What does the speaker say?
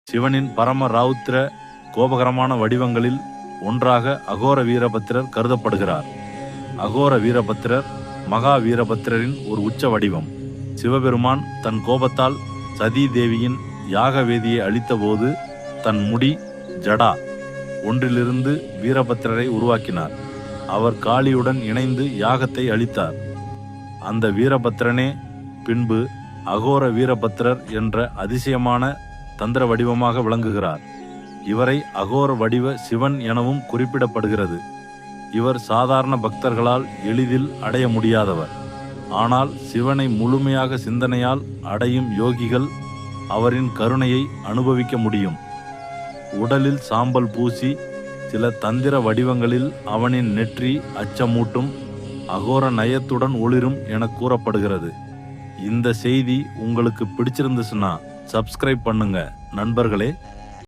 சிவனின் பரம ரௌத்ர கோபகரமான வடிவங்களில் ஒன்றாக அகோர வீரபத்திரர் கருதப்படுகிறார். அகோர வீரபத்திரர் மகா வீரபத்திரரின் ஒரு உச்ச வடிவம். சிவபெருமான் தன் கோபத்தால் சதி தேவியின் யாக வேதியை அழித்தபோது தன் முடி ஜடா ஒன்றிலிருந்து வீரபத்திரரை உருவாக்கினார். அவர் காளியுடன் இணைந்து யாகத்தை அழித்தார். அந்த வீரபத்திரனே பின்பு அகோர வீரபத்திரர் என்ற அதிசயமான தந்திர வடிவமாக விளங்குகிறார். இவரை அகோர வடிவ சிவன் எனவும் குறிப்பிடப்படுகிறது. இவர் சாதாரண பக்தர்களால் எளிதில் அடைய முடியாதவர். ஆனால் சிவனை முழுமையாக சிந்தனையால் அடையும் யோகிகள் அவரின் கருணையை அனுபவிக்க முடியும். உடலில் சாம்பல் பூசி சில தந்திர வடிவங்களில் அவனின் நெற்றி அச்சமூட்டும் அகோர நயத்துடன் ஒளிரும் என கூறப்படுகிறது. இந்த செய்தி உங்களுக்கு பிடிச்சிருந்துச்சுன்னா சப்ஸ்கிரைப் பண்ணுங்க நண்பர்களே.